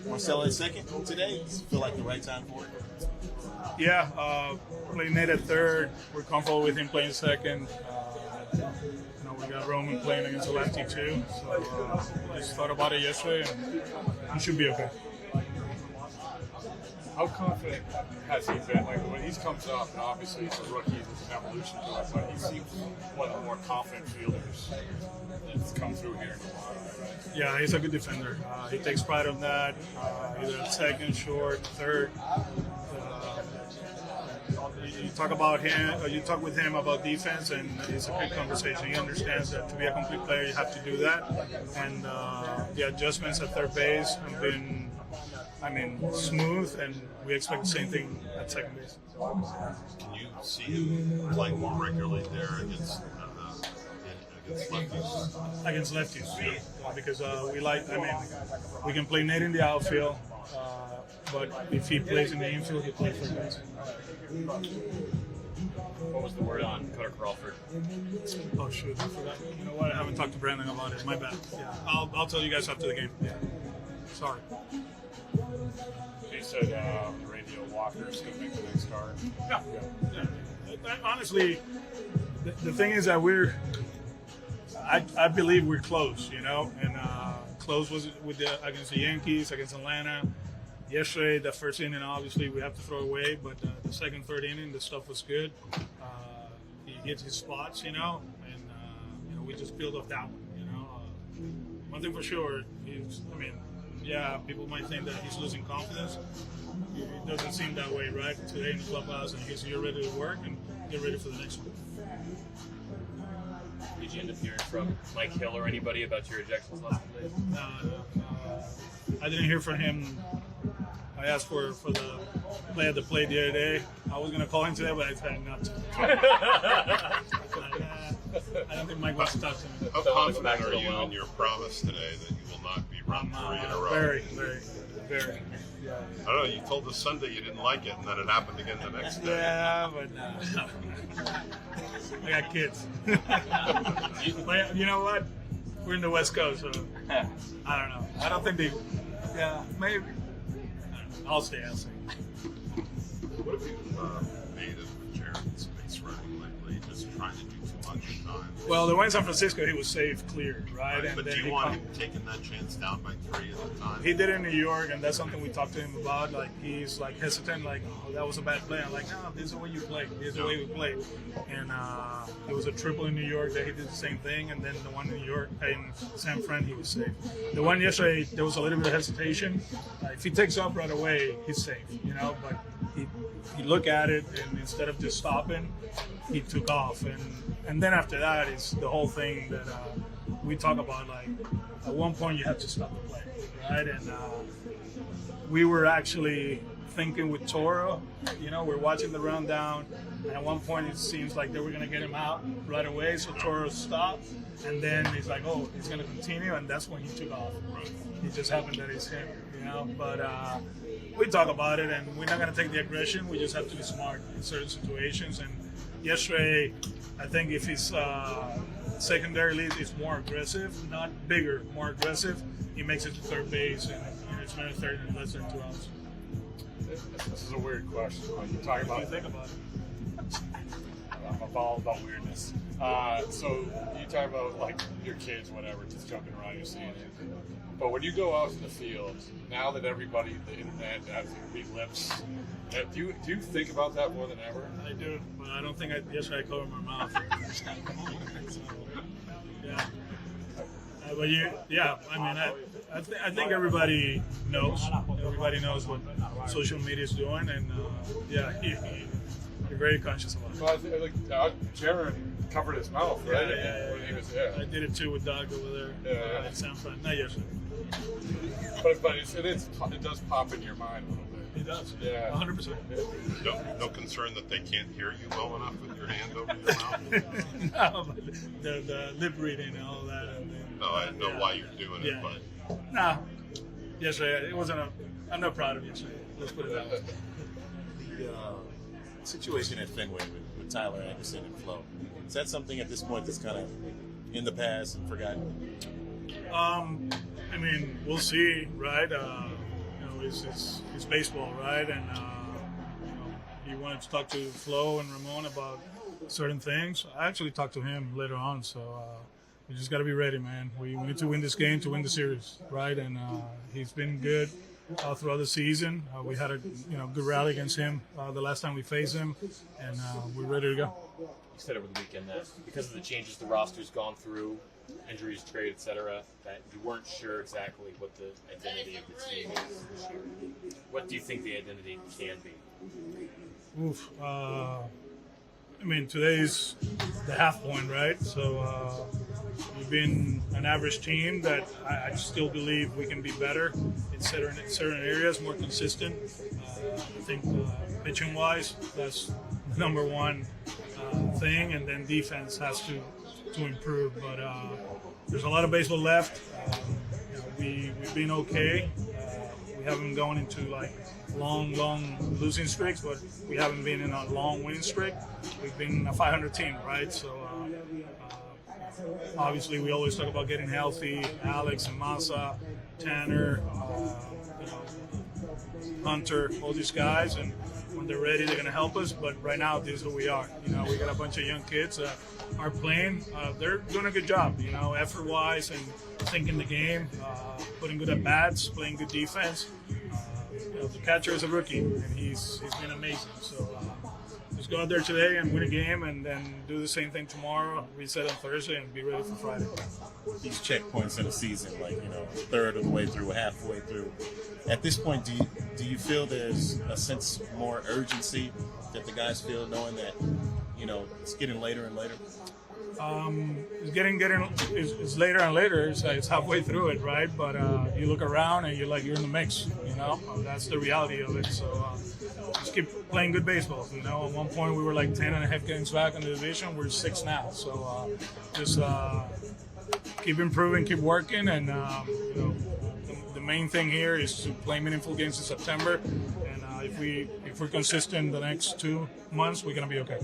Marcelo second today. Does it feel like the right time for it? Yeah, playing Nate at third. We're comfortable with him playing second. We got Roman playing against a lefty too. So just thought about it yesterday, and he should be okay. How confident has he been? Like when he comes up, and obviously he's a rookie, there's an evolution to it, but he seems one of the more confident fielders that's come through here in a while, right? Yeah, he's a good defender. He takes pride on that. Either at second, short, third. You talk about him, you talk with him about defense, and it's a good conversation. He understands that to be a complete player, you have to do that. And the adjustments at third base have been, smooth, and we expect the same thing at second base. Can you see him playing more regularly there against lefties? Against lefties, yeah. Because we can play Nate in the outfield, but if he plays in the infield, he plays for guys. What was the word on Cora Crawford? Oh shoot, I forgot. You know what? I haven't talked to Brandon about it. My bad. Yeah, I'll tell you guys after the game. Yeah. Sorry. He said on the radio, Walker's going to make the next start. Yeah. Honestly, the thing is that I believe we're close, and close was against the Yankees, against Atlanta. Yesterday, the first inning, obviously, we have to throw away, but the second, third inning, the stuff was good. He hits his spots, and we just build off that one, One thing for sure is, people might think that he's losing confidence. It doesn't seem that way, right? Today in the clubhouse, and you're ready to work and get ready for the next one. Did you end up hearing from Mike Hill or anybody about your ejections last night? No. I didn't hear from him. I asked for the play at the plate the other day. I was going to call him today, but I decided not to. I don't think Mike wants to talk to me. How confident are you in your promise today that you will not be run 3 in a row? Very, very, very. Yeah. I don't know, you told us Sunday you didn't like it, and then it happened again the next day. Yeah, but no. I got kids. But you know what? We're in the West Coast, so I don't know. I don't think they... Yeah, maybe. I'll stay. What have you made of Jared's base running lately? Just trying to do too much at times? Well, the one in San Francisco, he was safe, cleared, right? Right, and but then do you want him taking that chance down by 3 at a time? He did it in New York, and that's something we talked to him about. Like, he's like hesitant, like, oh, that was a bad play. I'm like, no, this is the way you play. This is the way we play. And it was a triple in New York that he did the same thing, and then the one in New York, in San Fran, he was safe. The one yesterday, there was a little bit of hesitation. If he takes off right away, he's safe, but he looked at it, and instead of just stopping, he took off. And then after that, it's the whole thing that we talk about, like, at one point you have to stop the play, right? And we were actually thinking with Cora, we're watching the rundown, and at one point it seems like they were going to get him out right away, so Cora stopped, and then he's like, oh, he's going to continue, and that's when he took off. It just happened that it's him, but we talk about it, and we're not going to take the aggression. We just have to be smart in certain situations. And yesterday, I think if his secondary lead is more aggressive, not bigger, more aggressive, he makes it to third base, and it's not a third in less than 2 hours. This is a weird question, but you're talking about... What do you think about it? I'm all about weirdness. So you talk about, like, your kids, whatever, just jumping around, you're seeing it. But when you go out in the field, now that everybody, the internet, has read lips, do you think about that more than ever? I do, but I don't think yesterday I covered my mouth. So, yeah. I think everybody knows. Everybody knows what social media is doing, and you're very conscious about it. Well, I think Jared covered his mouth, right? Yeah. I did it too with Doug over there in San Fran. Not yesterday. But it does pop in your mind a little bit. It does. Yeah. 100%. No concern that they can't hear you well enough with your hand over your mouth? No, but the lip reading and all that. No, I know why you're doing it, but... No. Yesterday, it wasn't I'm not proud of yesterday. Let's put it that way. The situation at Fenway with Tyler Anderson and Flo, is that something at this point that's kind of in the past and forgotten? We'll see, right? it's baseball, right? And he wanted to talk to Flo and Ramon about certain things. I actually talked to him later on, so we just got to be ready, man. We need to win this game to win the series, right? And he's been good throughout the season. We had a good rally against him the last time we faced him, and we're ready to go. You said over the weekend that because of the changes the roster's gone through, injuries, trade, etc., that you weren't sure exactly what the identity of the team is this year. What do you think the identity can be? Oof. Today's the half point, right? So we've been an average team that I still believe we can be better in certain areas, more consistent. I think pitching-wise, that's the number one thing, and then defense has to improve. But there's a lot of baseball left. We've been okay. We haven't gone into long losing streaks, but we haven't been in a long winning streak. We've been a 500 team, right? So obviously we always talk about getting healthy. Alex and Masa, Tanner, Hunter, all these guys, and when they're ready, they're going to help us. But right now, this is who we are. We got a bunch of young kids that are playing. They're doing a good job, effort-wise and thinking the game, putting good at bats, playing good defense. The catcher is a rookie, and he's been amazing. So just go out there today and win a game, and then do the same thing tomorrow, reset on Thursday, and be ready for Friday. These checkpoints in the season, a third of the way through, halfway through. At this point, do you feel there's a sense more urgency that the guys feel, knowing that it's getting later and later? It's later and later. It's halfway through it, right? But you look around and you're in the mix. That's the reality of it. So just keep playing good baseball. At one point we were 10.5 games back in the division. We're 6 now. So just keep improving, keep working, and the main thing here is to play meaningful games in September. And if we're consistent the next 2 months, we're gonna be okay.